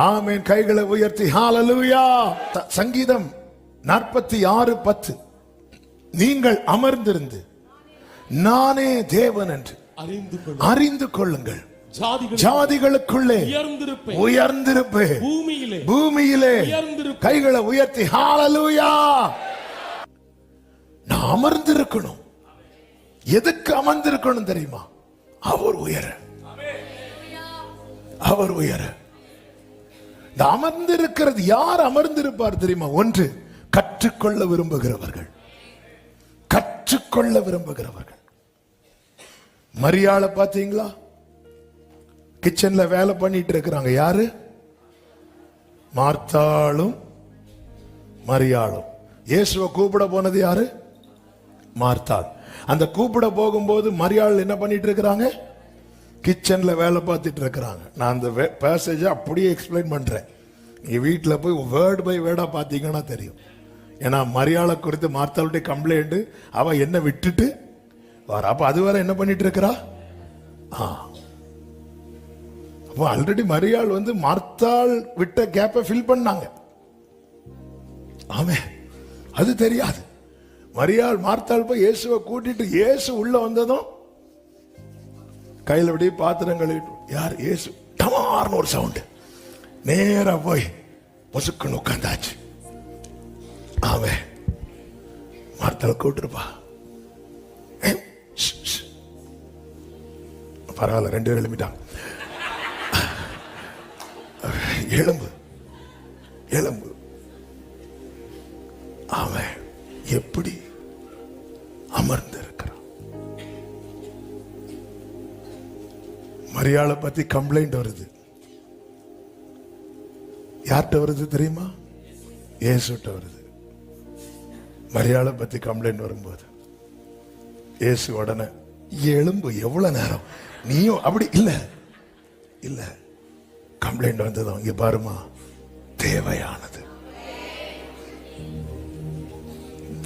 ஆமென். கைகளை உயர்த்தி ஹalleluya. சங்கீதம் 46:10 நீங்கள் அமர்ந்திருந்து நானே தேவன் என்று அறிந்து கொள்ளுங்கள். ஜாதிகளுக்குள்ளே உயர்ந்திருப்பேன், பூமியிலே கைகளை உயர்த்தி ஹalleluya. நான் அமர்ந்திருக்கணும். எதுக்கு அமர்ந்திருக்கணும் தெரியுமா? அவர் உயர, அவர் உயர. இந்த அமர்ந்திருக்கிறது யார் அமர்ந்திருப்பார் தெரியுமா? ஒன்று, கற்றுக்கொள்ள விரும்புகிறவர்கள், கற்றுக்கொள்ள விரும்புகிறவர்கள். மரியாளை பாத்தீங்களா? கிச்சன்ல வேலை பண்ணிட்டு இருக்கிறாங்க. யாரு? மார்த்தாளும் மரியாளும். இயேசுவை கூப்பிட போனது யாரு? மார்த்தாள். அந்த கூப்பிட போகும்போது மரியாள் என்ன பண்ணிட்டு இருக்கிறாங்க? கிச்சன்ல வேலை பார்த்துட்டு இருக்கிறாங்க. நான் அந்த பேசேஜை அப்படியே எக்ஸ்பிளைன் பண்றேன். நீங்க வீட்டில் போய் வேர்டு பை வேர்டா பார்த்தீங்கன்னா தெரியும். ஏன்னா மரியாதை குறித்து மார்த்தாளுடைய கம்ப்ளைண்ட், அவ என்ன விட்டுட்டு வர. அப்ப அது வரை என்ன பண்ணிட்டு இருக்கிறா? அப்போ ஆல்ரெடி மரியாள் மார்த்தாள் விட்ட கேப்பை ஃபில் பண்ணாங்க. ஆமே, அது தெரியாது. மரியாள் மார்த்தாள் போய் இயேசுவை கூட்டிட்டு இயேசு உள்ள வந்ததும் கையில் அப்படியே பாத்திரம் கழுவிட்டு, யார்? இயேசு. டமார்னு ஒரு சவுண்டு. நேரா போய் பொசுக்குன்னு உட்காந்தாச்சு. ஆமே, மார்த்தாள் கூட்டிருப்பா. பரவாயில்ல, 2 பேர் எழுப்பிட்டாங்க. எலும்பு எலும்பு. அவன் எப்படி அமர்ந்து இருக்கிறான்? மரியாளை பத்தி கம்ப்ளைண்ட் வருது. யார்கிட்ட வருது தெரியுமா? இயேசுட்ட வருது. மரியாளை பத்தி கம்ப்ளைண்ட் வரும்போது இயேசு உடனே, எலும்பு எவ்வளவு நேரம் நீயும் அப்படி இல்ல இல்ல. கம்ப்ளைண்ட் வந்ததும், இங்க பாருமா, தேவையானது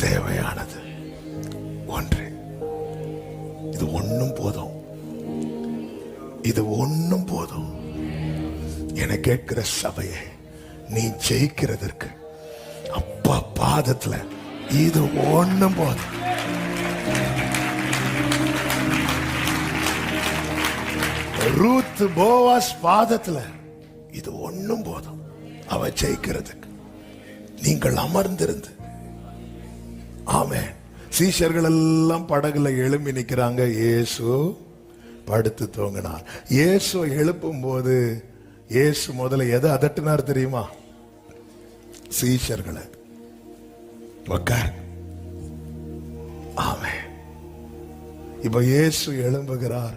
தேவையானது ஒன்று. இது ஒண்ணும் போதும், இது ஒண்ணும் போதும். என கேட்கிற சபையை நீ ஜெயிக்கிறதற்கு அப்பா பாதத்துல இது ஒண்ணும் போதும். ரூத் போவாஸ் பாதத்துல இது ஒண்ணும் போதும் அவ ஜெயிக்கிறதுக்கு. நீங்கள் அமர்ந்திருந்து. ஆமென். சீஷர்கள் எல்லாம் படகுல எழும்பி நிக்கிறாங்க. இயேசு படுத்து தூங்கினார். இயேசு எழுப்பும் போது இயேசு முதல்ல எதை அதட்டினார் தெரியுமா? சீஷர்களை. ஆமென். இப்ப இயேசு எழும்புகிறார்,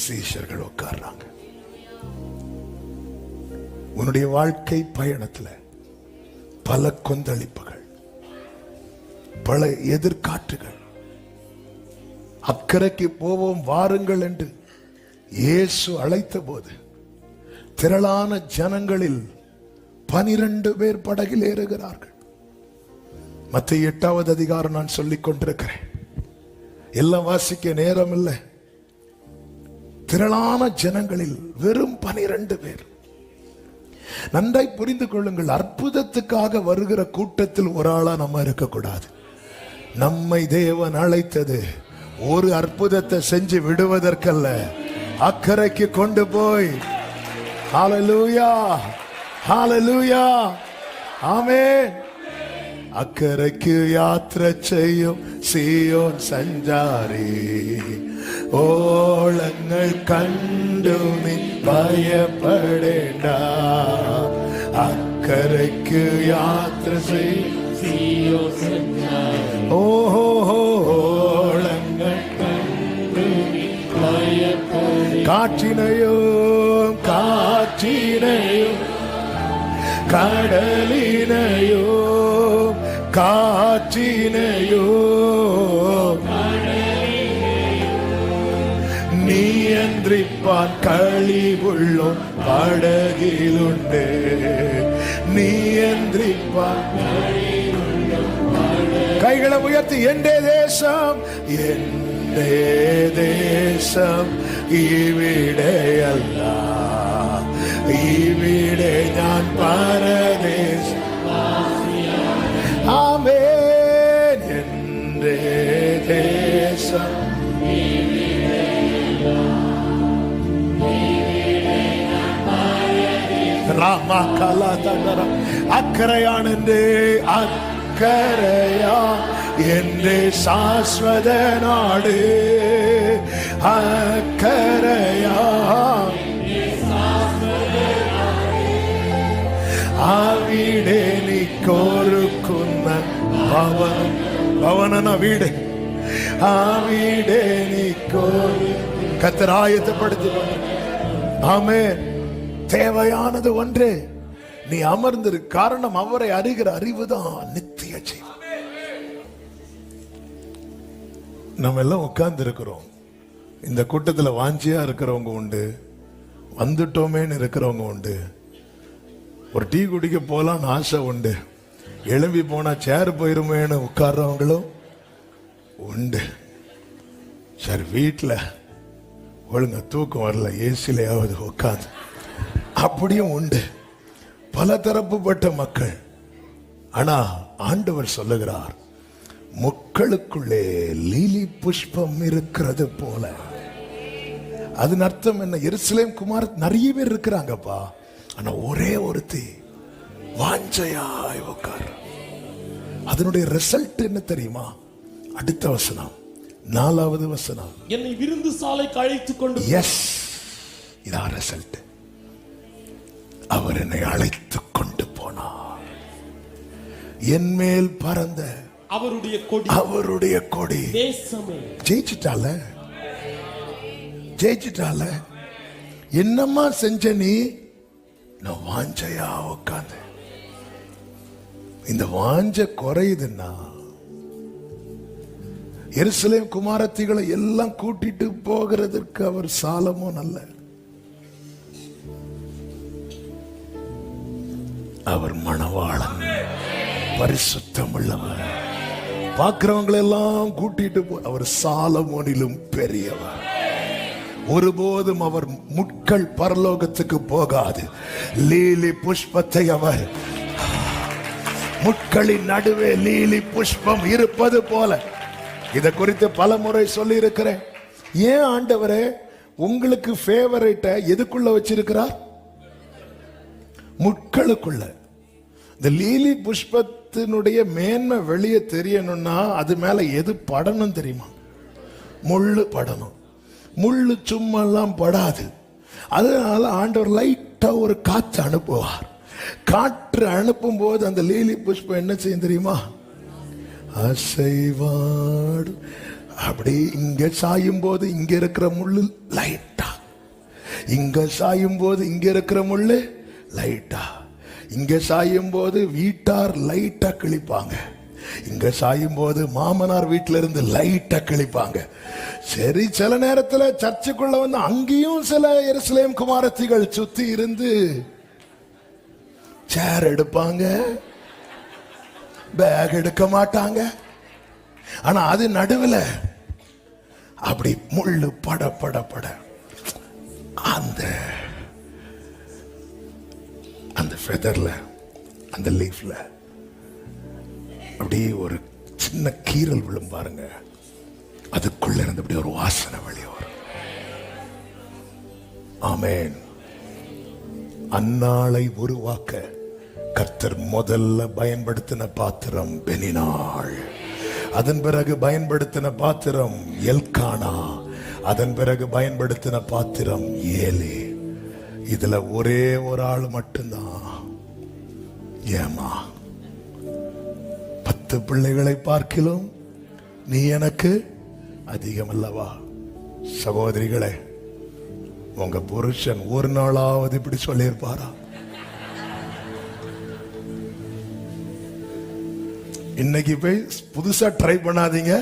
சீஷர்கள் உட்கார்றாங்க. உன்னுடைய வாழ்க்கை பயணத்துல பல கொந்தளிப்புகள், பல எதிர்காற்றுகள். அக்கறைக்கு போவோம் வாருங்கள் என்று இயேசு அழைத்த போது திரளான ஜனங்களில் 12 பேர் படகில் ஏறுகிறார்கள். மத்தேயு 8வது அதிகாரம் நான் சொல்லிக் கொண்டிருக்கிறேன். எல்லாம் வாசிக்க நேரம் இல்லை. திரளான ஜனங்களில் வெறும் 12 பேர். நன்றாய் புரிந்து கொள்ளுங்கள். அற்புதத்துக்காக வருகிற கூட்டத்தில் ஒரு ஆளா நம்ம இருக்கக்கூடாது. நம்மை தேவன் அழைத்தது ஒரு அற்புதத்தை செஞ்சு விடுவதற்கல்ல, அக்கறைக்கு கொண்டு போய். ஹல்லேலூயா, ஹல்லேலூயா, ஆமென். அக்கறைக்கு யாத்திரை செய்யும் சீயோன் சஞ்சாரி, ஓளங்கள் கண்டு நீ பயப்படேண்டா. அக்கறைக்கு யாத்திரை செய்யும் சீயோன் சஞ்சாரி, ஓளங்கள் கண்டு நீ பயப்படேண்டா. காற்றினையும் காற்றினையும் கடலினையும் காற்றினையோ நியந்திரிப்பான் கழிவுள்ளோம் படகிலுண்டு. நியந்திரிப்பான். கைகளை உயர்த்தி, எண்டே தேசம் எண்டே தேசம் இவிடே அல்ல, இவிடே ராமா கலா தந்தரா அக்கறையான் என்றே அக்கறையா என்றே சாஸ்வத நாடு அக்கறையா അവിടെ നീക്കൊരുക്കുന്ന ഭവന വീട് അവിടെ கர்த்தர் ஆயத்தப்படுத்தி ஆமென். தேவையானது ஒன்றே, நீ அமர்ந்திரு. காரணம், அவரை அறிகிற அறிவுதான் நித்திய ஜீவன். நம்ம எல்லாம் உட்கார்ந்து இருக்கிறோம். இந்த கூட்டத்தில் வாஞ்சியா இருக்கிறவங்க உண்டு, வந்துட்டோமேன்னு இருக்கிறவங்க உண்டு, ஒரு டீ குடிக்க போலான்னு ஆசை உண்டு, எழும்பி போனா சேர் போயிருமேன்னு உட்கார்றவங்களும் உண்டு. சரி, வீட்டில் ஒழுங்க தூக்கம் வரல, ஏசிலையாவது உட்காந்து, அப்படியும் உண்டு. பல தரப்புப்பட்ட மக்கள். ஆனா ஆண்டவர் சொல்லுகிறார், முட்களுக்குள்ளே லீலி புஷ்பம் இருக்கிறது போல. அதன் அர்த்தம் என்ன? எருசலேம் குமார் நிறைய பேர் இருக்கிறாங்கப்பா, ஆனா ஒரே ஒருத்தி வாஞ்சையாய் உட்கார். அதனுடைய ரிசல்ட் என்ன தெரியுமா? அடுத்த வசனம், 4வது வசனம், என்னை விருந்து சாலைக்கு அழைத்துக் கொண்டு. எஸ், இதான் ரிசல்ட். அவர் என்னை அழைத்துக் கொண்டு போனார். என் மேல் பறந்த அவருடைய கொடி தேசமே. ஜெயிச்சிட்டால. என்னம்மா செஞ்ச நீ? நான் வாஞ்சையா உட்கார்ந்து. இந்த வாஞ்ச குறையுதுன்னா, எருசலேம் குமாரத்திகளை எல்லாம் கூட்டிட்டு போகிறதற்கு அவர் சாலமோன் அல்ல, அவர் மணவாளன், பரிசுத்தம் உள்ளவர். பார்க்கிறவங்களை எல்லாம் கூட்டிட்டு அவர் சாலமோனிலும் பெரியவர். ஒருபோதும் அவர் முட்கள் பரலோகத்துக்கு போகாது. லீலி புஷ்பத்தை அவர், முட்களின் நடுவே லீலி புஷ்பம் இருப்பது போல. இதை குறித்து பல முறை சொல்லி இருக்கிறேன். ஏன் ஆண்டவரே உங்களுக்கு ஃபேவரேட்ட எதுக்குள்ள வச்சிருக்கிறார்? முட்களுக்குள்ள. இந்த லீலி புஷ்பத்தினுடைய மேன்மை வெளியே தெரியணும்னா அது மேல எது படணும் தெரியுமா? முள்ளு படணும். முள்ளு சும்மா எல்லாம் படாது. அதனால ஆண்டவர் லைட்டா ஒரு காற்று அனுப்புவார். காற்று அனுப்பும் போது அந்த லீலி புஷ்பம் என்ன செய்யும் தெரியுமா? அசைவாடு. அப்படி இங்க சாயும் போது இங்க இருக்கிற முள்ளு லைட்டா, இங்க சாயும் போது இங்க இருக்கிற முள்ளு லைட்டா, இங்க சாயும் போது வீட்டார் லைட்டா கிழிப்பாங்க, இங்க சாயும் போது மாமனார் வீட்டில இருந்து லைட்டா கிழிப்பாங்க. சரி, சில நேரத்துல சர்ச்சுக்குள்ள வந்து அங்கேயும் சில எருசலேம் குமாரத்திகள் சுத்தி இருந்து சேர் எடுப்பாங்க, பேக் எடுக்க மாட்டாங்க. ஆனா அது நடுவில் அப்படி முள்ளு பட பட பட அந்த ஃபெதர்ல, அந்த லீஃப்ல அப்படியே ஒரு சின்ன கீறல் விழும் பாருங்க. அதுக்குள்ள இருந்து அப்படி ஒரு வாசனை வெளியே வரும். ஆமென். அந்நாளை உருவாக்க கர்த்தர் முதல்ல பயன்படுத்தின பாத்திரம் பெனினாள். அதன் பிறகு பயன்படுத்தின பாத்திரம் எல்கானா. அதன் பிறகு பயன்படுத்தின பாத்திரம் ஏலி. இதுல ஒரே ஒரு ஆள் மட்டும்தான். ஏமா 10 பிள்ளைகளை பார்க்கிலும் நீ எனக்கு அதிகம் அல்லவா? சகோதரிகளே, உங்க புருஷன் ஒரு நாளாவது இப்படி சொல்லியிருப்பாரா? இன்னைக்கு போய் புதுசா ட்ரை பண்ணாதீங்க.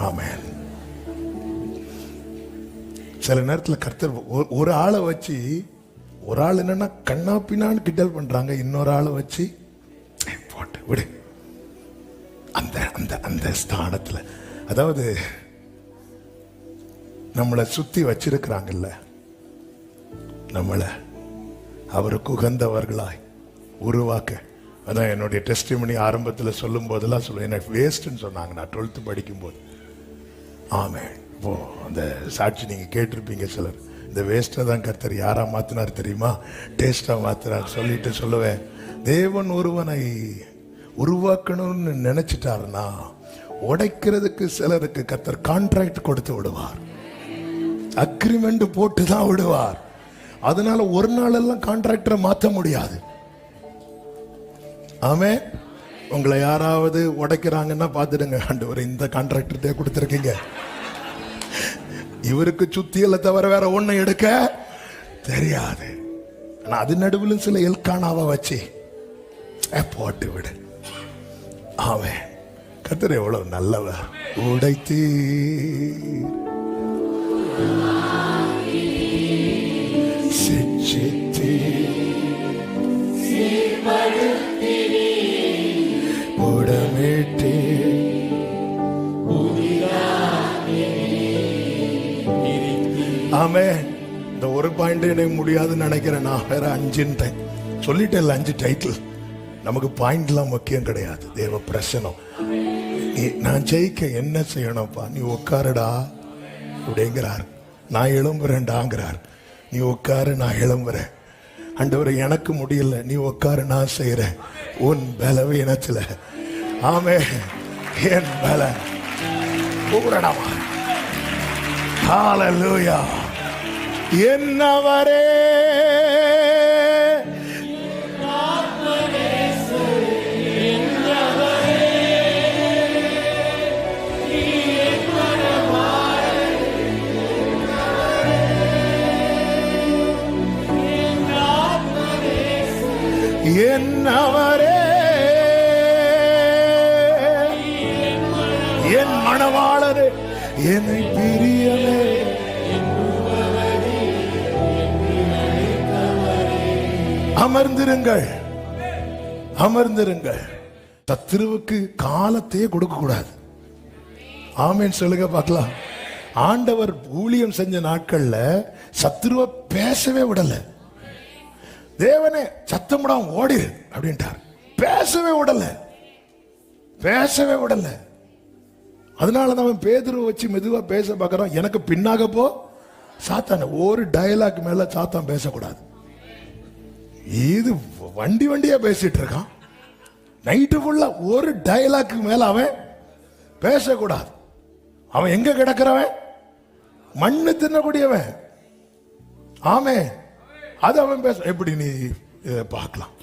ஆமென். சில நேரத்தில் கர்த்தர் ஒரு ஆளை வச்சு, ஒரு ஆள் என்னன்னா கண்ணா பின்னான்னு கிண்டல் பண்றாங்க, இன்னொரு ஆளை வச்சு போட்டு விடு. அந்த அந்த அந்த ஸ்தானத்துல, அதாவது நம்மளை சுத்தி வச்சிருக்கிறாங்கல்ல, நம்மளை அவருக்கு உகந்தவர்களாய் உருவாக்க. அதான் என்னுடைய டெஸ்டிமனி ஆரம்பத்தில் சொல்லும் போதெல்லாம் சொல்லுவேன், எனக்கு வேஸ்ட்ன்னு சொன்னாங்க நான் 12th படிக்கும் போது. ஆமென். இப்போ அந்த சாட்சி நீங்க கேட்டிருப்பீங்க சிலர். இந்த வேஸ்ட்டை தான் கர்த்தர் யாரா மாத்தினார் தெரியுமா? டேஸ்டா மாத்தினார். சொல்லிட்டு சொல்லுவேன், தேவன் ஒருவனை உருவாக்கணும்னு நினைச்சிட்டாருன்னா உடைக்கிறதுக்கு சிலருக்கு கர்த்தர் கான்ட்ராக்ட் கொடுத்து விடுவார், அக்ரிமெண்ட் போட்டு தான் விடுவார். அதனால ஒரு நாள் எல்லாம் கான்ட்ராக்டரை மாற்ற முடியாது. ஆமே. உங்களை யாராவது உடைக்கிறாங்கன்னா பார்த்துடுங்க, ஆண்டவரே இந்த கான்ட்ராக்டர்கிட்ட கொடுத்துருக்கீங்க, இவருக்கு சுத்தியலை தவிர வேற ஒண்ணு எடுக்க தெரியாது. ஆனா அது நடுவில் சில எல்கானாவை வச்சு போட்டு விடு. ஆமே. கர்த்தர் எவ்வளவு நல்லவர். உடைத்து சிச்சித்து புடமிட்டு ஆமே. இந்த ஒரு பாயிண்ட் எனக்கு முடியாதுன்னு நினைக்கிறேன். நான் வேற 5 சொல்லிட்டேன், 5 டைட்டில். நமக்கு பாயிண்ட்லாம் முக்கியம் கிடையாது, தேவ பிரசனம். நான் ஜெயிக்க என்ன செய்யணும்ப்பா? நீ உட்காருடா அப்படிங்கிறார். நான் எழும்புறேன்டாங்கிறார். நீ உட்காரு, நான் எழும்புறேன். ஆண்டவரே எனக்கு முடியல, நீ உட்காரு, நான் செய்யறேன். உன் பலவீனத்துல ஆமே என் பலன் பூரணமா. ஹல்லேலூயா. என்னவரே என்னவரே என் மணவாளரே என்னை பிரியவே அமர்ந்திருங்கள், அமர்ந்திருங்கள். சத்துருவுக்கு காலத்தையே கொடுக்க கூடாது. ஆமேன் சொல்லுங்க பார்க்கலாம். ஆண்டவர் ஊழியம் செஞ்ச நாட்கள்ல சத்துருவை பேசவே விடல. தேவனே சத்தமிடாம ஓடிரு அப்படின்ட்டார். பேசவே விடல, பேசவே விடல. அதனால அவன் பேதுருவை வச்சு மெதுவா பேச பார்க்கறான். எனக்கு பின்னாக போ சாத்தான். ஒரு டயலாக் மேல சாத்தான் பேசக்கூடாது. இது வண்டி வண்டியா பேசிட்டு இருக்கான். நைட்டு ஃபுல்லா ஒரு டயலாக்கு மேல அவன் பேசக்கூடாது. அவன் எங்க கிடக்கிறவன்? மண்ணு தின்னக்கூடியவன். ஆமே. அது அவன் பேச. எப்படி நீ பார்க்கலாம்,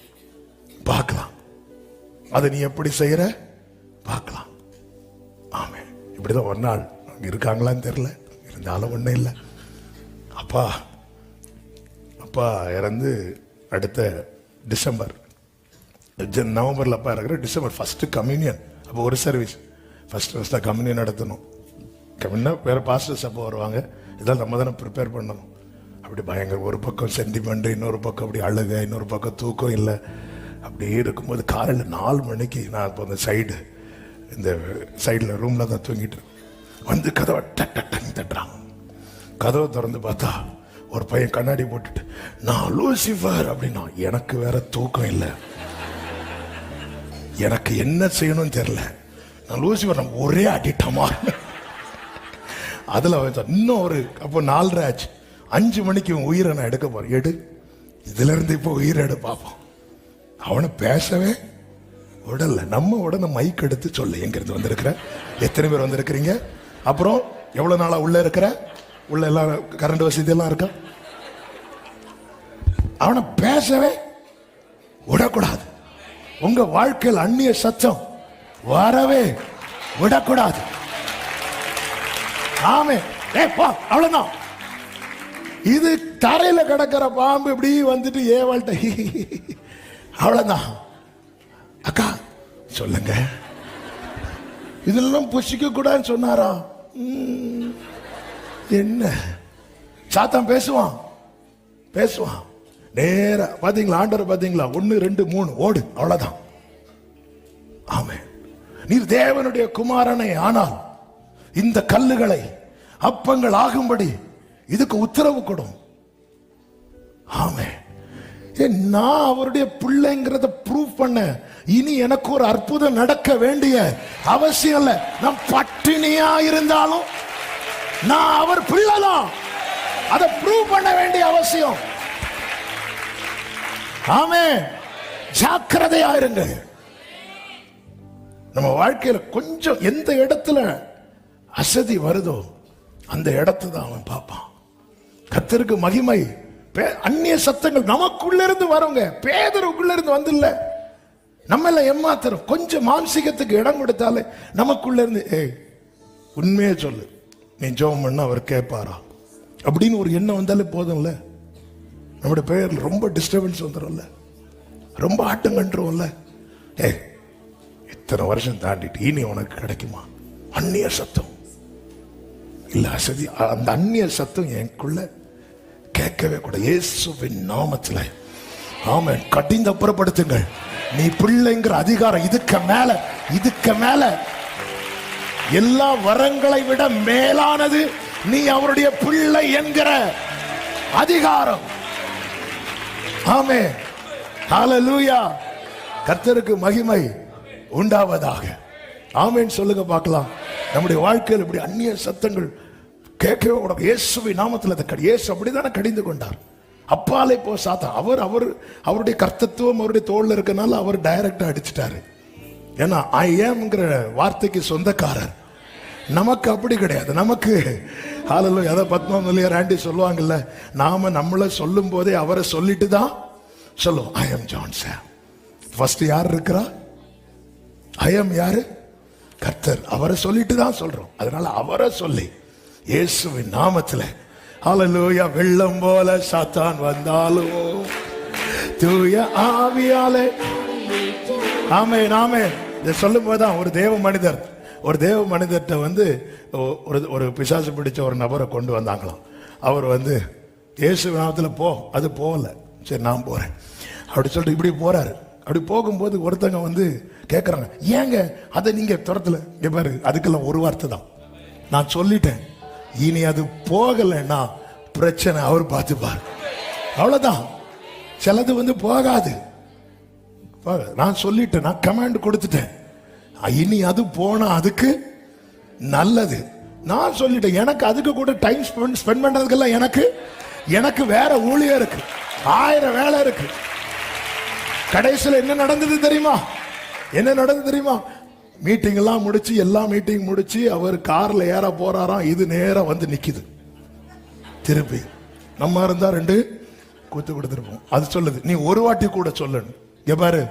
பார்க்கலாம், அதை நீ எப்படி செய்யற பார்க்கலாம். ஆமே. இப்படிதான் ஒரு நாள் அங்க இருக்காங்களான்னு தெரியல, இருந்தாலும் ஒண்ணும் இல்லை. அப்பா அப்பா இறந்து அடுத்த டிசம்பர், நவம்பர்ல அப்பா இருக்கிற டிசம்பர் 1 கம்யூனியன். அப்போ ஒரு சர்வீஸ் ஃபர்ஸ்ட் கம்யூனியன் நடத்தணும். கம்யூனியன் வேற பாஸ்டர்ஸ் அப்போ வருவாங்க. இதெல்லாம் நம்ம தானே ப்ரிப்பேர் பண்ணணும். அப்படி பயங்கர ஒரு பக்கம் சென்டிமெண்ட், இன்னொரு பக்கம் அப்படி அழுக, இன்னொரு பக்கம் தூக்கம் இல்லை. அப்படியே இருக்கும்போது காலையில் 4 மணிக்கு நான் இப்போ அந்த இந்த சைடில் ரூமில் தான் தூங்கிட்டு வந்து கதவை டக் தட்டுறாங்க. கதவை திறந்து பார்த்தா ஒரு பையன் கண்ணாடி போட்டுட்டு, நான் லூசிஃபர் அப்படின்னா. எனக்கு வேற தூக்கம் இல்லை, எனக்கு என்ன செய்யணும்னு தெரியல. நான் லூசிஃபர், நம்ம ஒரே அடிட்டமா. அதில் இன்னும் ஒரு அப்போ 4:30 ஆச்சு. 5 மணிக்கு உயிரை நான் எடுக்க போறேன். எடு, இதுல இருந்து இப்போ உயிரை எடு பார்ப்போம். அவனை பேசவே உடல்ல. நம்ம உடனே மைக் எடுத்து சொல்லு, எங்க இருந்து வந்திருக்கிற, எத்தனை பேர் வந்திருக்கிறீங்க, அப்புறம் எவ்வளவு நாளா உள்ள இருக்கிற, உள்ள எல்லாம் கரண்ட் வசதி எல்லாம் இருக்கா. அவனை பேசவே விடக்கூடாது. உங்க வாழ்க்கையில் அந்நிய சத்தம் வரவே விடக்கூடாது. ஆமே. அவ்வளவுதான். இது தரையில கிடக்கிற பாம்பு இப்படி வந்துட்டு ஏவாள்கிட்ட அவ்வளவுதான். அக்கா சொல்லுங்க, இதெல்லாம் புசிக்க கூடாதுன்னு சொன்னாரா? என்ன சாத்தான் பேசுவான், பேசுவான். நேரா பாத்தீங்களா, ஆண்டவர் பாத்தீங்களா, 1 2 3 ஓடு, அவ்வளவுதான். ஆமே. நீர் தேவனுடைய குமாரனை ஆனால் இந்த கல்லுகளை அப்பங்கள் ஆகும்படி இதுக்கு உத்தரவு கொடும். ஆமே. நான் அவருடைய பிள்ளைங்கிறத ப்ரூவ் பண்ண இனி எனக்கு ஒரு அற்புதம் நடக்க வேண்டிய அவசியம் இல்லை. நான் பட்டினியா இருந்தாலும் நான் அவர் பிள்ளைதான். அதை ப்ரூவ் பண்ண வேண்டிய அவசியம். ஆமென். ஜாக்கிரதையா இருங்க. நம்ம வாழ்க்கையில கொஞ்சம் எந்த இடத்துல அசதி வருதோ அந்த இடத்தை தான் அவன் பார்ப்பான். கர்த்தருக்கு மகிமை. அந்நிய சத்தங்கள் நமக்குள்ள இருந்து வருங்க. பேதருக்குள்ள இருந்து வந்து இல்ல, நம்ம எல்லாம் ஏமாத்துறோம். கொஞ்சம் மாம்சிகத்துக்கு இடம் கொடுத்தாலே நமக்குள்ள இருந்து உண்மையே சொல்லு, நீ ஜெபம் பண்ண அவர் கேட்பாரா அப்படின்னு ஒரு எண்ணம் வந்தாலே போதும்ல. நம்முடைய பெயர்ல ரொம்ப டிஸ்டர்பன்ஸ் வந்துடும்ல, ரொம்ப ஆட்டம் கண்டுருவோம்ல. இத்தனை வருஷம் தாண்டிட்டு இனி உனக்கு கிடைக்குமா? அந்நிய சத்தம் இல்ல, அசதி. அந்த அந்நிய சத்தம் எனக்குள்ள கேட்கவே கூட. இயேசுவின் நாமத்தில் ஆமென். கடிந்து அப்புறப்படுத்துங்கள். நீ பிள்ளைங்கிற அதிகாரம் இதுக்கு மேல எல்லா வரங்களை விட மேலானது நீ அவருடைய பிள்ளை என்கிற அதிகாரம். ஆமென். ஹல்லேலூயா. கர்த்தருக்கு மகிமை உண்டாவதாக. ஆமென் சொல்லுங்க பார்க்கலாம். நம்முடைய வாழ்க்கையில் இப்படி அந்நிய சத்தங்கள் கேட்கவே கூடாது. இயேசுவின் நாமத்தில் இயேசு அப்படித்தானே கடிந்து கொண்டார். அப்பாலே போ சாத்தான். அவருடைய கர்த்தத்துவம் அவருடைய தோல்ல இருக்கனால அவர் டைரக்டா அடிச்சிட்டாரு. ஏன்னா ஐ ஏம்ங்கிற வார்த்தைக்கு சொந்தக்காரர். நமக்கு அப்படி கிடையாது. நமக்கு ஹல்லேலூயா. அத பத்மவல்லியார் ஆண்டி சொல்லுவாங்கல்ல, நாம நம்மள சொல்லும் போதே அவரை சொல்லிட்டு தான் சொல்லுவோம். I am John Sam. First யார் இருக்கிறா? ஐ எம் யாரு? கர்த்தர். அவரை சொல்லிட்டு தான் சொல்றோம். அதனால அவரை சொல்லி இயேசுவின் நாமத்தில் ஹல்லேலூயா. வெள்ளம் போல சாத்தான் வந்தாலும் தூய ஆவியாலே. ஆமென் ஆமென். இதை சொல்லும் போதுதான் ஒரு தேவ மனிதர்கிட்ட வந்து ஒரு பிசாசு பிடிச்ச ஒரு நபரை கொண்டு வந்தாங்களாம். அவர் வந்து இயேசு நாமத்தில் போ, அது போகல. சரி நான் போறேன் அப்படி சொல்லிட்டு இப்படி போறாரு. அப்படி போகும்போது ஒருத்தங்க வந்து கேட்கறாங்க, ஏங்க அதை நீங்க துரத்துல? இங்க பாரு, அதுக்கெல்லாம் ஒரு வார்த்தை தான், நான் சொல்லிட்டேன், இனி அது போகலைன்னா பிரச்சனை அவர் பார்த்துப்பார். அவ்வளவுதான். சிலது வந்து போகாது. நான் சொல்லிட்டேன், நான் கமாண்ட் கொடுத்துட்டேன், இனி அது போனா அதுக்கு நல்லது. நான் சொல்லிட்டேன். எனக்கு அதுக்கு கூட டைம் ஸ்பெண்ட் பண்றதுக்கெல்லாம் எனக்கு வேற ஊழியம் இருக்கு, 1000 வேலை இருக்கு. கடைசியில் என்ன நடந்தது தெரியுமா? மீட்டிங் எல்லாம் முடிச்சு, எல்லா மீட்டிங் முடிச்சு அவர் கார்ல ஏற போறாராம். இது நேரா வந்து நிக்குது. திருப்பி நம்ம இருந்தா 2 கூத்து கொடுத்துருப்போம். அது சொல்லுது, நீ ஒரு வாட்டி கூட சொல்லணும். இங்க பாரு,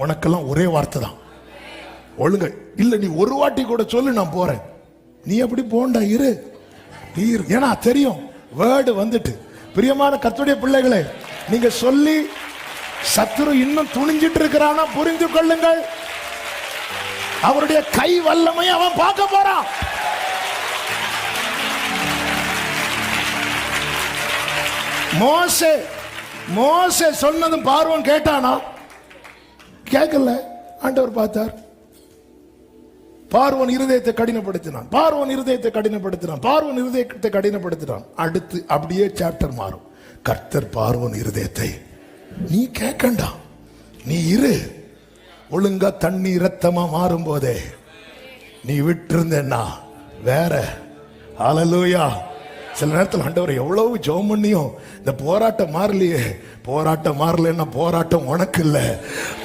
உனக்கெல்லாம் ஒரே வார்த்தை தான், ஒழுங்க இல்ல நீ ஒரு வாட்டி கூட சொல்லு, நான் போறேன். நீ அப்படி போண்டா இரு. ஏன்னா தெரியும் வேர்டு வந்துட்டு. பிரியமான கர்த்தருடைய பிள்ளைகளே, நீங்க சொல்லி சத்துரு இன்னும் துணிஞ்சிட்டு இருக்கிறானா புரிந்து கொள்ளுங்கள். அவருடைய கை வல்லமை அவன் பார்க்க போறான். மோசே சொன்னதும் பார்வோன் கேட்டானா? கேட்கல. ஆண்டவர் பார்த்தார். பார்வோன் இருதயத்தை கடினப்படுத்தினான். அடுத்து அப்படியே சாப்டர் மாறும். கர்த்தர் பார்வோன் இருதயத்தை, நீ கேட்கண்டா, நீ இரு, ஒழுங்கா தண்ணி ரத்தமா மாறும் போதே நீ விட்டிருந்தா வேற. ஹல்லேலூயா. சில நேரத்தில் ஆண்டவர் எவ்வளவு ஜெபம் பண்ணியும் இந்த போராட்டம் மாறலையே. போராட்டம் மாறலன்னா போராட்டம் உனக்கு இல்ல,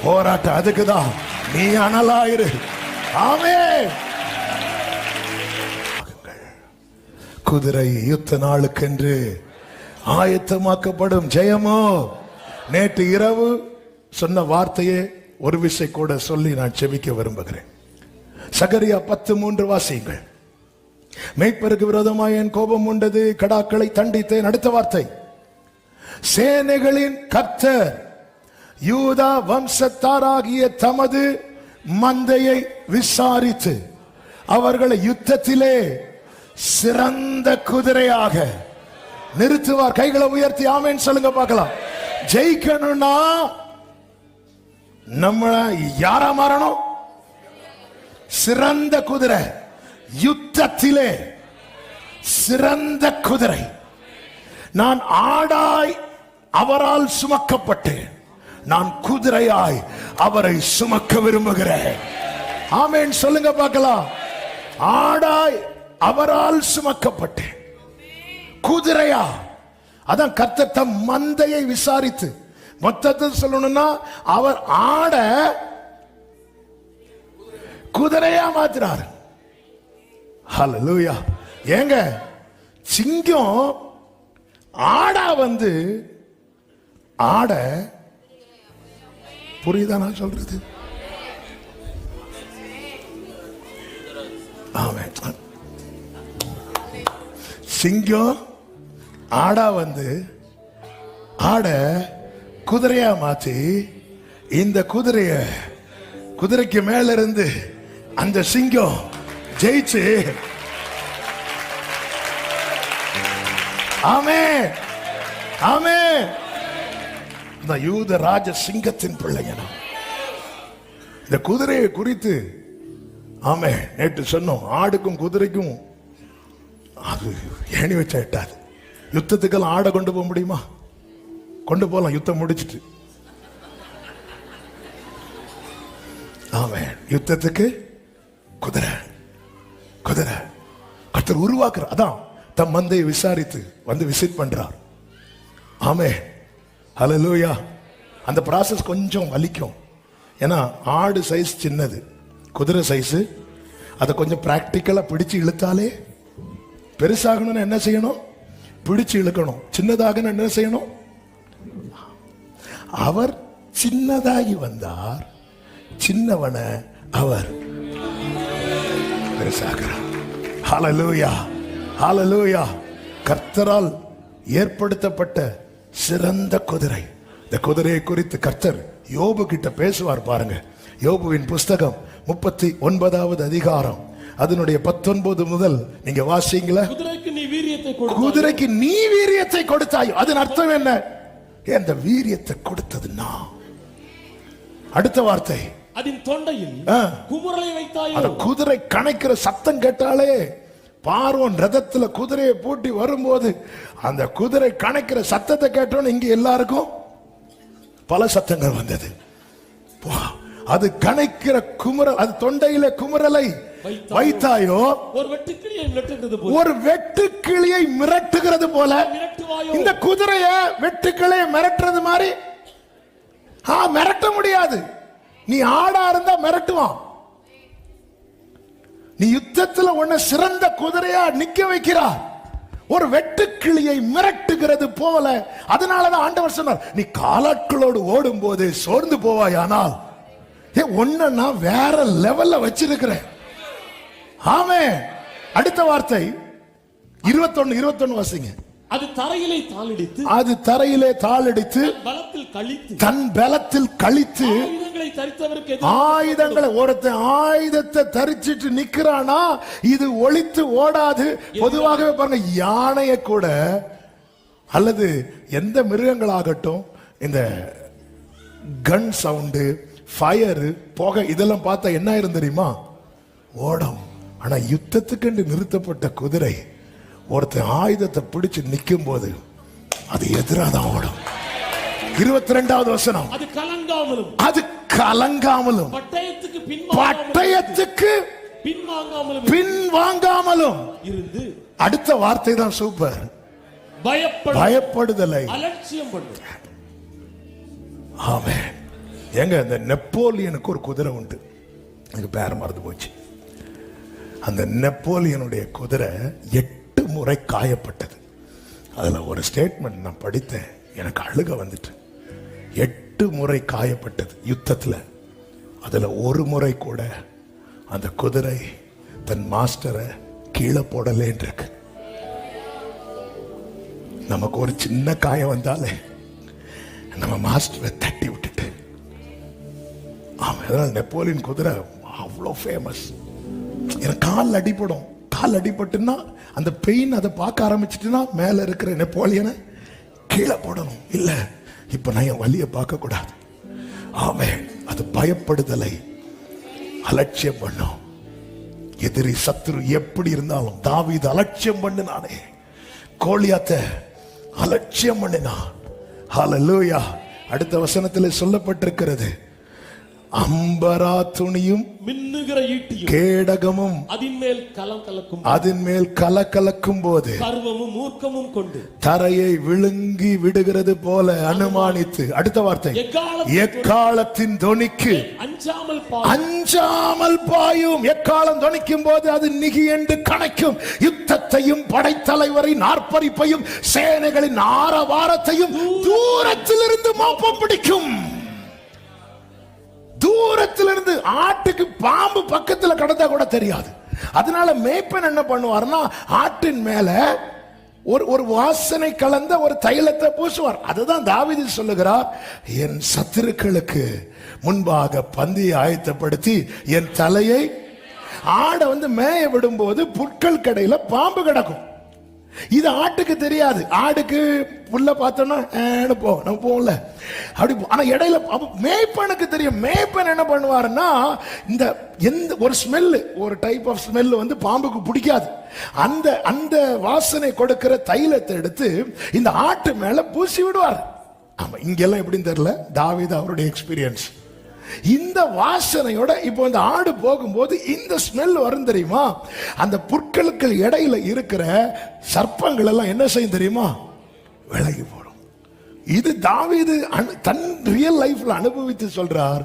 போராட்டம் அதுக்குதான். நீ அனலாயிரு. ஆமென். குதிரை யுத்த நாளுக்கென்று ஆயத்தமாக்கப்படும். ஜெயமோ நேற்று இரவு சொன்ன வார்த்தையே ஒரு விசை கூட சொல்லி நான் செபிக்க விரும்புகிறேன். சகரியா 10:3 வாசியுங்கள். மேய்ப்பருக்கு விரோதமாய் என் கோபம் உண்டது, கடாக்களை தண்டித்தேன். அடுத்த வார்த்தை, சேனைகளின் கர்த்தர் யூதா வம்சத்தாராகிய தமது மந்தையை விசாரித்து அவர்களை யுத்தத்திலே சிறந்த குதிரையாக நிறுத்துவார். கைகளை உயர்த்தி ஆமென் சொல்லுங்க பார்க்கலாம். ஜெயிக்கணும்னா நம்ம யாரா மாறணும்? சிறந்த குதிரை. யுத்தத்திலே சிறந்த குதிரை. நான் ஆடாய் அவரால் சுமக்கப்பட்டேன், நான் குதிரையாய் அவரை சுமக்க விரும்புகிறேன். ஆமென் சொல்லுங்க பார்க்கலாம். ஆடாய் அவரால் சுமக்கப்பட்டேன், குதிரையா அதான் கர்த்தர் தம் மந்தையை விசாரித்து, மொத்தத்தில் சொல்லணும்னா அவர் ஆட குதிரையா மாத்துறாரு. ஹல்லேலூயா. ஏங்க சிங்கம் ஆடா வந்து ஆட, புரியுதா நான் சொல்றது? ஆமென். சிங்கம் ஆடா வந்து ஆட குதிரையா மாத்தி, இந்த குதிரைக்கு மேல இருந்து அந்த சிங்கம் ஜெயிச்சு, ஆமென் ஆமென், இந்த யூத ராஜ சிங்கத்தின் பிள்ளைங்க. இந்த குதிரையை குறித்து ஆமென் நேற்று சொன்னோம். ஆடுக்கும் குதிரைக்கும் அது ஏணி வச்சா எட்டாது. யுத்தத்துக்கெல்லாம் ஆடை கொண்டு போக முடியுமா? கொண்டு போகலாம், யுத்தம் முடிச்சிட்டு. ஆமென். யுத்தத்துக்கு குதிரை கர்த்தர் உருவாக்குறார். அதான் தம் மந்தையை விசாரித்து வந்து விசிட் பண்றார். ஆமென். ஹல்லேலூயா. அந்த ப்ராசஸ் கொஞ்சம் வலிக்கும். ஏன்னா ஆடு சைஸ் சின்னது, குதிரை சைஸ். அதை கொஞ்சம் பிராக்டிக்கலா பிடிச்சு இழுத்தாலே, பெருசாகணும்னு என்ன செய்யணும்? பிடிச்சு இழுக்கணும். சின்னதாக என்ன செய்யணும்? அவர் சின்னதாகி வந்தார், சின்னவனை அவர் பெருசாகிறார். ஹல்லேலூயா ஹல்லேலூயா. கர்த்தரால் ஏற்படுத்தப்பட்ட சிறந்த குதிரை. இந்த குதிரையை குறித்து கர்த்தர் யோபு கிட்ட பேசுவார் பாருங்க. யோபுவின் புஸ்தகம் 39வது அதிகாரம் அதனுடைய 19 முதல் நீங்க வாசிங்களா? குதிரைக்கு நீ வீரியத்தை கொடுத்தாய். குதிரைக்கு நீ வீரியத்தை கொடுத்தாய். அதன் அர்த்தம் என்ன? அந்த வீரியத்தை கொடுத்ததுன்னா அடுத்த வார்த்தை, அதன் தொண்டையில் குமுறலை வைத்தாய். அந்த குதிரை கணைக்கிற சத்தம் கேட்டாலே, பார்வோன் ரதத்துல குதிரையை பூட்டி வரும்போது அந்த குதிரை கணைக்கிற சத்தத்தை கேட்டோன்னு இங்க எல்லாருக்கும் பல சத்தங்கள் வந்தது. அது கணைக்கிற குமுறல், அது தொண்டையில குமுறலை வைத்தாயோ, ஒரு வெட்டுக்கிளியை மிரட்டுகிறது போல. இந்த குதிரைய வெட்டுக்கிளியை மிரட்டுறது மாதிரி மிரட்ட முடியாது. நீ ஆடா இருந்தா மிரட்டுவான். நீ யுத்தத்துல உன்னை சிறந்த குதிரையா நிக்க வைக்கிறார். ஒரு வெட்டுக்கிளியை மிரட்டுகிறது போல. அதனாலதான் ஆண்டவர் சொன்னார், நீ காலாட்களோடு ஓடும் போது சோர்ந்து போவாயானால் ஒன்ன நான் வேற லெவல்ல வச்சிருக்கிறேன். ஆமென். அடுத்த வார்த்தை 21 வாசிங்க. அது தரையிலே தாளடித்து தன் பலத்தில் கழித்து ஆயுதங்களை, ஒருத்தன் ஆயுதத்தை தரிச்சிட்டு நிக்கிறானா இது ஒளித்து ஓடாது. பொதுவாகவே பாருங்க, யானைய கூட அல்லது எந்த மிருகங்களாகட்டும், இந்த கன் சவுண்டு, ஃபயர், புகை இதெல்லாம் பார்த்தா என்ன ஆயிரும் தெரியுமா? ஓடும். ஆனா யுத்தத்துக்கு நிறுத்தப்பட்ட குதிரை ஒருத்தன் ஆயுதத்தை பிடிச்சு நிக்கும் போது அது எதிராதான் ஓடும். 22வது வசனம், அது கலங்காமலும் பட்டயத்துக்கு பின்வாங்காமலும் இருந்து. அடுத்த வார்த்தை தான் சூப்பர். பயப்படுதலை அலட்சியம் பண்ணு. ஆமென். எங்க இந்த நெப்போலியனுக்கு ஒரு குதிரை உண்டு, எனக்கு பேர் மறந்து போச்சு. அந்த நெப்போலியனுடைய குதிரை 8 முறை காயப்பட்டது. அதுல ஒரு ஸ்டேட்மெண்ட் நான் படித்தேன், எனக்கு அழுக வந்துட்டு. 8 முறை காயப்பட்டது யுத்தத்துல. அதுல ஒரு முறை கூட அந்த குதிரை தன் மாஸ்டரை கீழே போடலேன்னு இருக்கு. நமக்கு ஒரு சின்ன காயம் வந்தாலே நம்ம மாஸ்டரை தட்டி விட்டுட்டு. அதனால நெப்போலியன் குதிரை அவ்வளோ ஃபேமஸ். எனக்கு கால் அடிபடும். கால் அடிபட்டுன்னா அந்த பெயின் அதை பார்க்க ஆரம்பிச்சுட்டுன்னா மேல இருக்கிற நெப்போலியனை கீழே போடணும். இல்ல இப்ப நான் என் வலியை பார்க்க கூடாது. ஆமென். அது பயப்படுதலை அலட்சியம் பண்ணும். எதிரி சத்துரு எப்படி இருந்தாலும் தாவீது அலட்சியம் பண்ணினானே, கோலியாத்தை அலட்சியம் பண்ணினான். ஹல்லேலூயா. அடுத்த வசனத்தில் சொல்லப்பட்டிருக்கிறது, அம்பரா துணியும் மின்னுகிற ஈட்டியும் கேடகமும் அதின் மேல் கலக்கலக்கும் போது கர்வமும் மூர்க்கமும் கொண்டு தரையை விழுங்கி விடுகிறது போல அனுமானித்து. அடுத்த வார்த்தை, எக்காலத்தின் தொனிக்கு அஞ்சாமல் பாயும். எக்காலம் தொனிக்கும் போது அது நிகி என்று கணக்கும். யுத்தத்தையும் படைத்தலைவரின் ஆர்ப்பரிப்பையும் சேனைகளின் ஆரவாரத்தையும் தூரத்திலிருந்து மோப்பம் பிடிக்கும். தூரத்திலிருந்து ஆட்டுக்கு பாம்பு பக்கத்துல கடந்தா கூட தெரியாது. அதனால மேய்ப்பன் என்ன பண்ணுவார்னா ஆட்டின் மேல ஒரு வாசனை கலந்த ஒரு தைலத்தை பூசுவார். அதுதான் தாவீது சொல்லுகிறார், என் சத்துருக்களுக்கு முன்பாக பந்தியை ஆயத்தப்படுத்தி என் தலையை. ஆடை மேய விடும்போது புற்கள் கடையில பாம்பு கிடக்கும். இது ஆட்டுக்கு தெரியாது. ஆடுக்கு புல்ல பார்த்தோம்னா நம்ம போகல அப்படி. ஆனா இடையில மேய்ப்பனுக்கு தெரியும். மேய்ப்பன் என்ன பண்ணுவாருன்னா இந்த எந்த ஒரு ஸ்மெல், ஒரு டைப் ஆஃப் ஸ்மெல் பாம்புக்கு பிடிக்காது. அந்த அந்த வாசனை கொடுக்கிற தைலத்தை எடுத்து இந்த ஆட்டு மேல பூசி விடுவார். ஆமா, இங்கெல்லாம் எப்படின்னு தெரியல, தாவீது அவருடைய எக்ஸ்பீரியன்ஸ். இந்த வாசனையோட இப்போ இந்த ஆடு போகும்போது இந்த ஸ்மெல் வரும் தெரியுமா? அந்த புற்களுக்கு இடையில இருக்கிற சர்ப்பங்கள் எல்லாம் என்ன செய்யும் தெரியுமா? விலகி போடும். இது தாவீது தன் ரியல் லைஃப்ல அனுபவித்து சொல்றார்.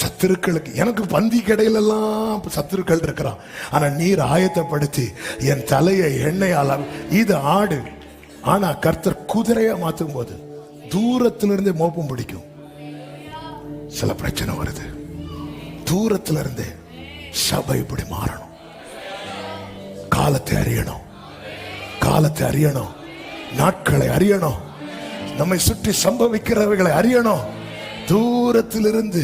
சத்துருக்களுக்கு, எனக்கு பந்தி கடையில எல்லாம் சத்துருக்கள் இருக்கிறான், ஆனா நீர் ஆயத்தப்படுத்தி என் தலையை எண்ணெயால். இது ஆடு. ஆனா கர்த்தர் குதிரையா மாத்தும் போது தூரத்திலிருந்தே மோப்பம் பிடிக்கும். சில பிரச்சனை வருது, தூரத்துல இருந்து சபை இப்படி மாறணும். காலத்தை அறியணும், காலத்தை அறியணும், நாட்களை அறியணும், நம்மை சுற்றி சம்பவிக்கிறவர்களை அறியணும். தூரத்திலிருந்து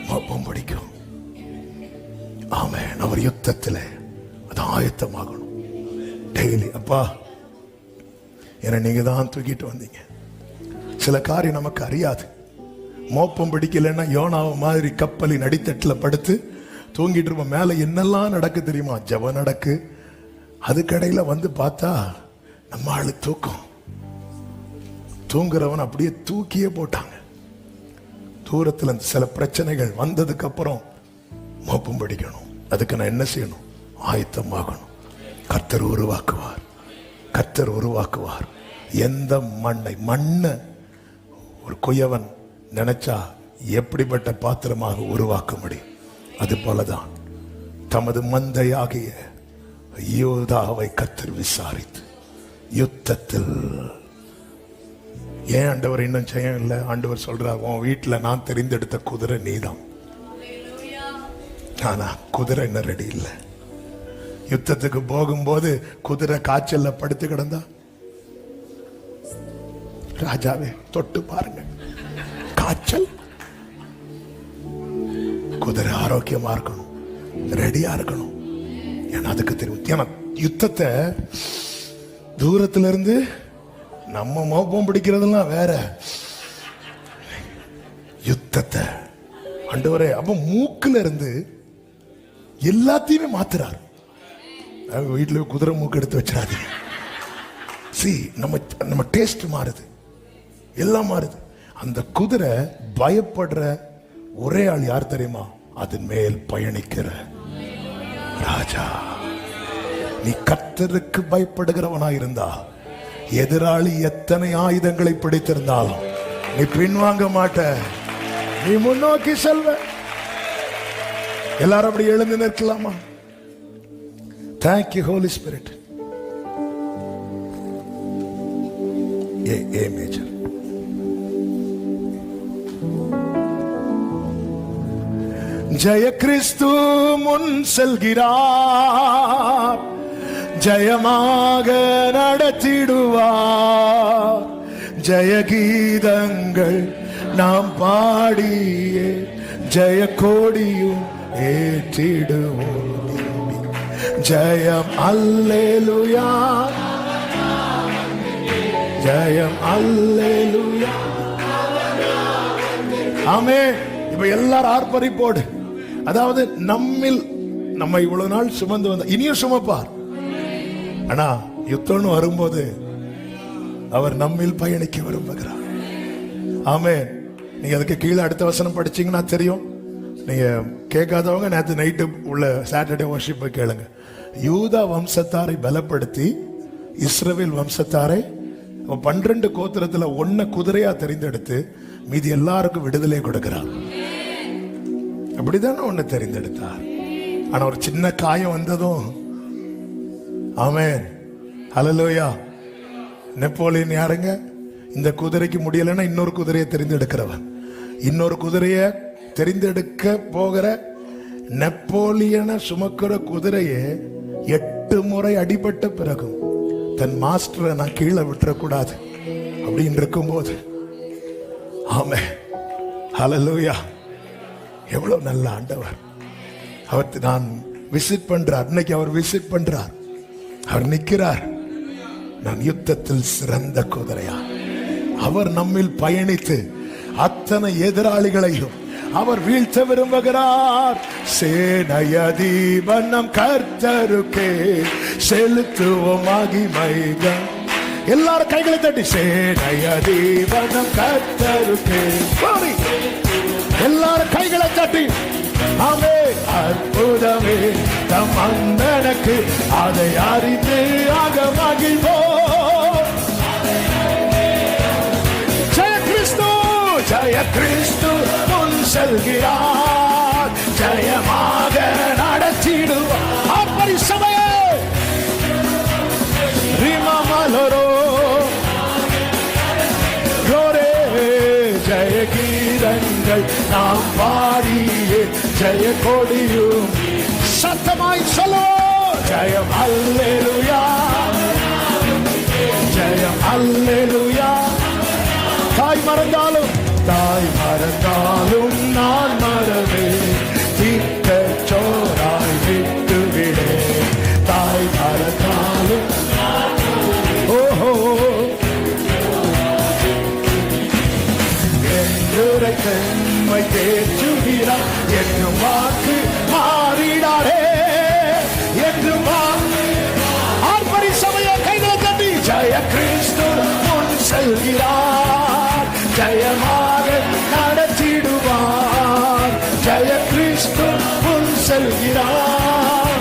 மோப்பம் பிடிக்கும். ஆமென். அவர் யுத்தத்தில் அது ஆயத்தமாகணும். டெய்லி அப்பா என்ன நீங்க தான் தூக்கிட்டு வந்தீங்க. சில காரியம் நமக்கு அறியாது. மோப்பம் பிடிக்கலன்னா யோனாவை மாதிரி கப்பலின் அடித்தட்டில் படுத்து தூங்கிட்டு இருப்போம். மேல என்னெல்லாம் நடக்கு தெரியுமா? ஜப நடக்கு. அதுக்கடையில பார்த்தா நம்ம ஆளு தூக்கம். தூங்குறவன் அப்படியே தூக்கியே போட்டாங்க. தூரத்துல சில பிரச்சனைகள் வந்ததுக்கு அப்புறம் மோப்பம் பிடிக்கணும். அதுக்கு நான் என்ன செய்யணும்? ஆயத்தமாகணும். கர்த்தர் உருவாக்குவார், கர்த்தர் உருவாக்குவார். எந்த மண்ணை ஒரு குயவன் நினைச்சா எப்படிப்பட்ட பாத்திரமாக உருவாக்க முடியும்? அது போலதான் தமது மந்தையாகிய யோதாவை கர்த்தர் விசாரித்து யுத்தத்தில். ஏன் ஆண்டவர் இன்னும் செய்ய இல்லை? ஆண்டவர் சொல்றார், உன் வீட்டுல நான் தெரிந்தெடுத்த குதிரை நீதான். ஆனா குதிரை இன்னும் ரெடி இல்லை. யுத்தத்துக்கு போகும்போது குதிரை காய்ச்சல்ல படுத்து கிடந்தா, ராஜாவே தொட்டு பாருங்க, காய்ச்சல். குதிரை ஆரோக்கியமா இருக்கணும், ரெடியா இருக்கணும். ஏன்னா அதுக்கு தெரியும். ஏன்னா யுத்தத்தை தூரத்துல இருந்து நம்ம மோப்பம் பிடிக்கிறதெல்லாம் வேற. யுத்தத்தை ஆண்டவரே அப்ப மூக்குல இருந்து எல்லாத்தையுமே மாத்துறாரு. வீட்டுல குதிரை மூக்கு எடுத்து வச்சிடாதீங்க. நம்ம டேஸ்ட் மாறுது, எல்லாம் மாறுது. அந்த குதிரை பயப்படுற ஒரே ஆள் யார் தெரியுமா? அதன் மேல் பயணிக்கிற ராஜா. நீ கர்த்தருக்கு பயப்படுகிறவனா இருந்தா, எதிராளி எத்தனை ஆயுதங்களை பிடித்திருந்தாலும் நீ பின்வாங்க மாட்ட, நீ முன்னோக்கி செல்வ. எல்லாரும் அப்படி எழுந்து நிற்கலாமா? Thank you, Holy Spirit. A major. ஜெய கிறிஸ்து முன் செல்கிறார், ஜெயமாக நடத்திடுவார். ஜெய கீதங்கள் நாம் பாடியே ஜெய கோடியும் ஏற்றிடுவோம். ஜெயம் அல்லேலூயா, ஜெயம் அல்லேலூயா. ஆமென். இப்ப எல்லாரும் ஆர்ப்பரிப்போடு, அதாவது நம்ம இவ்வளவு நாள் சுமந்து வந்த இனியும் சுமப்பார். ஆனா யுத்தம்னு வரும்போது அவர் நம்மில் பயணிக்க விரும்புகிறார். ஆமென். நீங்க அதுக்கு கீழே அடுத்த வசனம் படிச்சீங்கன்னா தெரியும். நீங்க கேட்காதவங்க நேற்று நைட்டு உள்ள சாட்டர்டே வர்ஷிப்பை கேளுங்க. யூதா வம்சத்தாரை பலப்படுத்தி இஸ்ரவேல் வம்சத்தாரை 12 கோத்திரத்துல 1 குதிரையா தெரிந்தெடுத்து மீதி எல்லாருக்கும் விடுதலை கொடுக்கிறார். அப்படிதானே ஒண்ணு தெரிந்தெடுத்தார். ஆனா ஒரு சின்ன காயம் வந்ததும், ஆமென், ஹல்லேலூயா. நெப்போலியன் யாருங்க? இந்த குதிரைக்கு முடியலன்னா இன்னொரு குதிரையை தெரிந்தெடுக்கிறவன். இன்னொரு குதிரையை தெரிந்தெடுக்க போகிற நெப்போலியனை சுமக்கிற குதிரையை 8 முறை அடிபட்ட பிறகும் தன் மாஸ்டரை நான் கீழே விட்டுறக்கூடாது அப்படின்னு இருக்கும்போது, ஆமென், ஹல்லேலூயா. எவ்வளவு நல்ல ஆண்டவர். அவர் நான் விசிட் பண்றார். இன்னைக்கு அவர் விசிட் பண்றார். அவர் நிற்கிறார். நான் யுத்தத்தில் சிறந்த குதிரையா. அவர் நம்மில் பயணித்து அத்தனை எதிராளிகளையும் அவர் வீழ்த்த விரும்புகிறார். சேனையதிபன் நம் கர்த்தருக்கே செலுத்துவோம் மகிமைகள். எல்லாரும் கைகளை தட்டி சேனையதிபன் நம் கர்த்தருக்கே. எல்லாரும் கைகளை தட்டி ஆமே. அற்புதமே தம் அந்தனக்கு அதை அறிந்து ஆக மகிழ்வோம். ஜெய கிறிஸ்து, ஜெய கிறிஸ்து முன் செல்கிறார். ஜெயமாக நடத்திடுவார். அப்படி சபையே ரிமமலரோ ரோரே ஜெய கீதங்கள் நாம் பாடியே ஜெய கொடியும் சத்தமாய் சொல்லுவோம். ஜெயம் அல்லேலூயா, ஜெயம் அல்லேலூயா. தாய் மறந்தாலும் நான் மறவே தீர்த்த சோராய் விட்டு விடே. தாய் மறந்தாலும் ஓஹோ என்றுரை தன்மை தேற்றுகிறார். என்னும் வாக்கு மாறிடாரே என்று ஆர்ப்பரி சமய கைகளை தட்டி ஜெய கிறிஸ்து முன் செல்கிறார். ஜெயமாக நடத்திடுவார். ஜெய கிறிஸ்து முன் செல்கிறார்.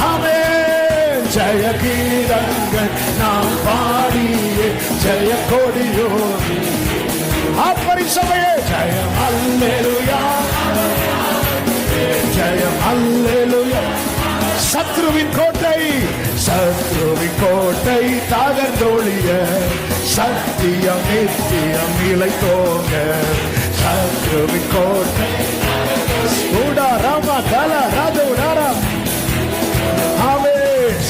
ஆமென். ஜெய கீதங்கள் நாம் பாடியே ஜெய கொடியோ. ஆர்ப்பரி சபையே ஜெயம் அல்லேலூயா, ஜெயம் அல்லேலூயா. சத்ருவின் கோட்டை, சத்ருவின் கோட்டை தகர்ந்தொழிய சத்தியம் நித்தியம் நிலைத்தோங்க. சத்ருவின் கோட்டை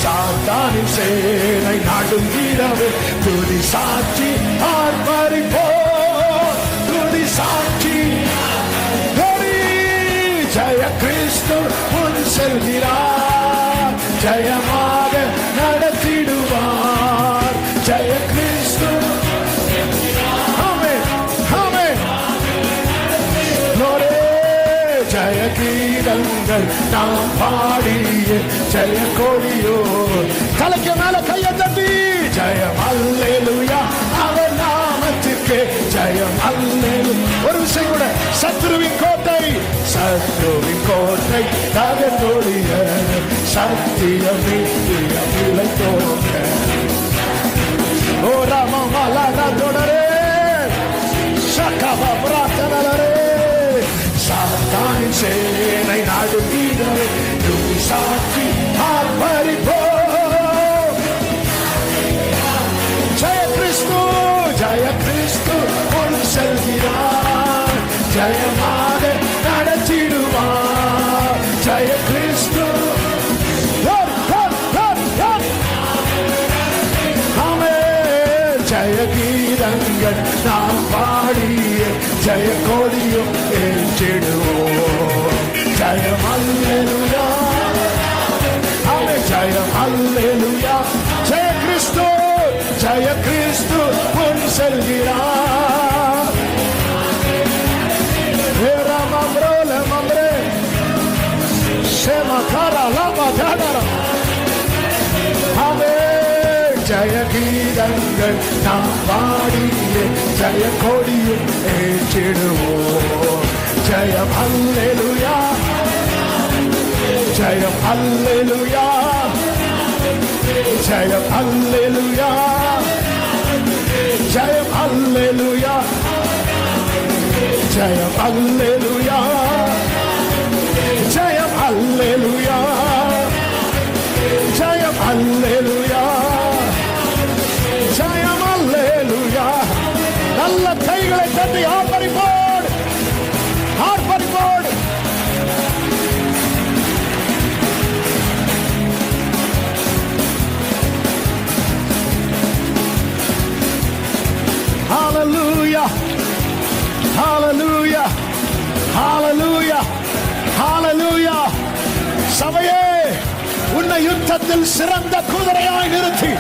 சாத்தானின் சேனை நடுங்கிடவே துதி சாட்சி ஆர்ப்பரிப்போ. துதி சாட்சி ஜெய கிறிஸ்து முன் செல்கிறார். ஜெயமாக நடத்திடுவார். ஜெய கிறிஸ்து. ஆமென், ஆமென். ஜெய கீதங்கள் நாம் பாடிய ஜெய கொடியோ. தலைக்கு மேல கையை தட்டி ஜெயம் அல்லேலூயா. அவர் நாமத்திற்கே ஜெயம் அல்லேலூயா. ஒரு விஷயம் கூட, சத்ருவின் கோட்டை, சத்ருவின் கோட்டை தகர்ந்தொழிய சத்தியம் நித்தியம் நிலைத்தோங்க. ஓ ராமமலரா தொடரே சகவ பிரார்த்தனரே. சாத்தானின் சேனை நடுங்கிடவே துதி சாட்சி ஆர்ப்பரிப்போம். ஜெய கிறிஸ்து, ஜெய கிறிஸ்து முன் செல்கிறார். ஜெயமாக நடத்திடுவார். ஜெய கிறிஸ்து. ஆமென். ஜெய கீதங்கள் நாம் பாடிய ஜெய கொடியும் ஏற்றிடுவோம். ஜெயம் அல்லேலூயா, ஆமென். ஜெயம் அல்லேலூயா. ஜெய கிறிஸ்து, ஜெய கிறிஸ்து முன் செல்கிறார். ஜெய கீதங்கள் நாம் பாடியே ஜெய கொடியும் ஏற்றிடுவோம். ஜெயம் அல்லேலூயா, ஜெயம் அல்லேலூயா, ஜெயம் அல்லேலூயா, ஜெயம் அல்லேலூயா, ஜெயம் அல்லேலூயா, ஜெயம் அல்லேலூயா, ஜெயம் அல்லேலூயா, ஜெயம் அல்லேலூயா. நல்ல கைகளை தட்டி ஆர்ப்பரிப்போடு, ஆர்ப்பரிப்போடு. Hallelujah, hallelujah, hallelujah, hallelujah. சபையே, உன்னை யுத்தத்தில் சிறந்த குதிரையாய் நிறுத்தி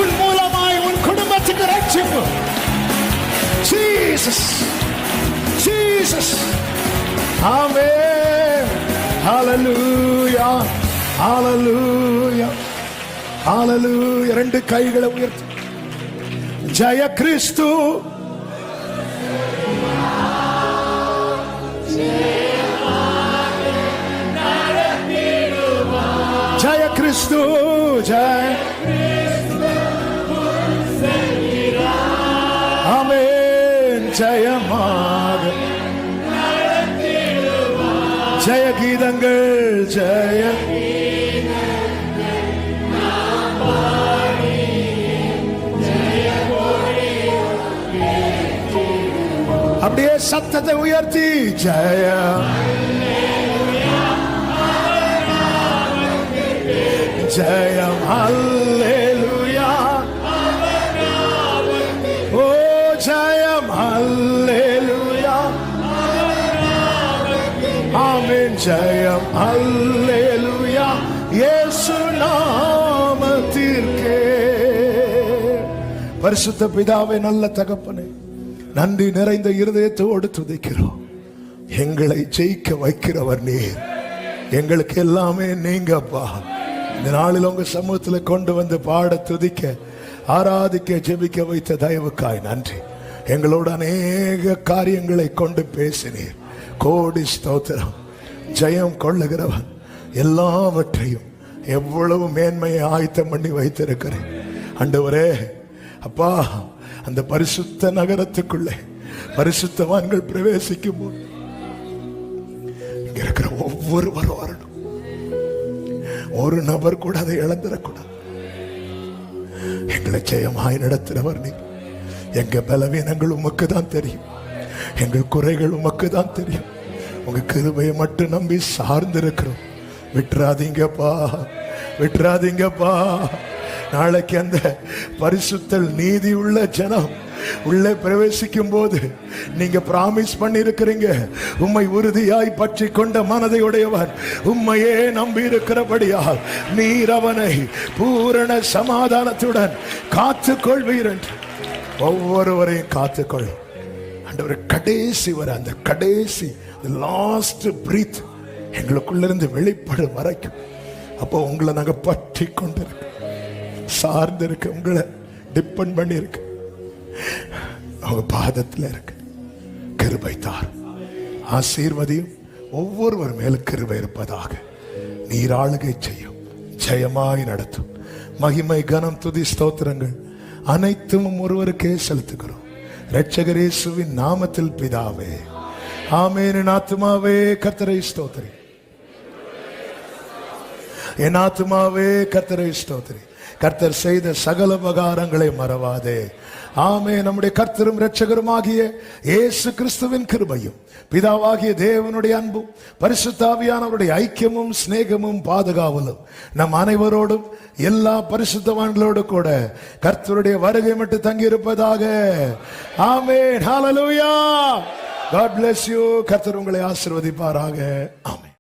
உன் மூலமாய் உன் குடும்பத்துக்கு ரட்சிப்பு. Jesus, Jesus, ஆமென். Hallelujah, hallelujah, hallelujah. ரெண்டு கைகளை உயர்த்தி ஜெய கிறிஸ்து, ஜெய கிறிஸ்து, ஜெய ஆமென். ஜெயமாக ஜெய கீதங்கள், ஜெய அப்படியே சத்தத்தை உயர்த்தி ஜெய ஜெயம் அல்லேலூயா, ஓ ஜெயம் அல்லேலூயா, ஆமென். ஜெயம் அல்லேலூயா, இயேசு நாமத்திற்கே. பரிசுத்த பிதாவே, நல்ல தகப்பனே, நன்றி நிறைந்த இருதயத்தோடு துதிக்கிறோம். எங்களை ஜெயிக்க வைக்கிறவர் நீர், எங்களுக்கு எல்லாமே நீங்கப்பா. இந்த நாளில் உங்க சமூகத்தில் கொண்டு வந்து பாட, துதிக்க, ஆராதிக்க, ஜெபிக்க வைத்த தயவுக்காய் நன்றி. எங்களோட அநேக காரியங்களை கொண்டு பேசினீர். கோடி ஸ்தோத்திரம். ஜெயம் கொள்ளுகிறவன் எல்லாவற்றையும் எவ்வளவு மேன்மையை ஆயத்தம் பண்ணி வைத்திருக்கிறேன் ஆண்டவரே. அப்பா, அந்த பரிசுத்த நகரத்துக்குள்ளே பரிசுத்தவான்கள் பிரவேசிக்கும் போது இங்க இருக்கிற ஒவ்வொருவரும் வரணும். ஒரு நபர் கூட அதை இழந்துடக்கூடாது. எங்களை ஜெயமாய் நடத்துறவர் நீ. எங்க பலவீனங்கள் உமக்கு தான் தெரியும், எங்கள் குறைகள் உமக்கு தான் தெரியும். உங்க கிருபையை மட்டும் நம்பி சார்ந்து இருக்கிறோம். விட்டுறாதீங்கப்பா, விட்டுறாதீங்கப்பா. நாளைக்கு அந்த பரிசுத்தல் நீதி உள்ள ஜனம் உள்ளே பிரவேசிக்கும் போது நீங்க பிராமிஸ் பண்ணி இருக்கிறீங்க, உம்மை உறுதியாய் பற்றி கொண்ட மனதை உடையவன் உம்மையே நம்பி இருக்கிறபடியால் நீர் அவனை பூரண சமாதானத்துடன் காத்துக் கொள்வீர் என்று ஒவ்வொருவரையும் காத்துக்கொள்ளும் ஆண்டவர். கடைசி வரை, அந்த கடைசி லாஸ்ட் பிரீத் எங்களுக்குள்ளிருந்து வெளிப்படும் வரைக்கும், அப்போ உங்களை நாங்க பற்றி கொண்டிருக்க, சார்ந்து இருக்க, உங்களை டிபெண்ட் பண்ணி இருக்கு, அவங்க பாதத்தில் இருக்கு. கிருபை தார், ஆசீர்வதியும். ஒவ்வொருவர் மேலும் கிருபை இருப்பதாக. நீர் ஆளுகை செய்யும், ஜெயமாய் நடத்தும். மகிமை, கனம், துதி, ஸ்தோத்திரங்கள் அனைத்தும் ஒருவருக்கே செலுத்துகிறோம். இரட்சகர் இயேசுவின் நாமத்தில் பிதாவே, ஆமென். என் ஆத்துமாவே கர்த்தரை ஸ்தோத்திரி, என் ஆத்துமாவே கர்த்தரை ஸ்தோத்திரி. கர்த்தர் செய்த சகல உபகாரங்களை மறவாதே. ஆமே. நம்முடைய கர்த்தரும் இரட்சகருமாகிய இயேசு கிறிஸ்துவின் கிருபையும், பிதாவாகிய தேவனுடைய அன்பும், பரிசுத்த ஆவியானவருடைய ஐக்கியமும் சிநேகமும் பாதுகாவலும் நம் அனைவரோடும் எல்லா பரிசுத்தவான்களோடு கூட கர்த்தருடைய வருகை மட்டும் தங்கி இருப்பதாக. ஆமென். ஹல்லேலூயா. God bless you. கர்த்தர் உங்களை ஆசீர்வதிப்பாராக. ஆமென்.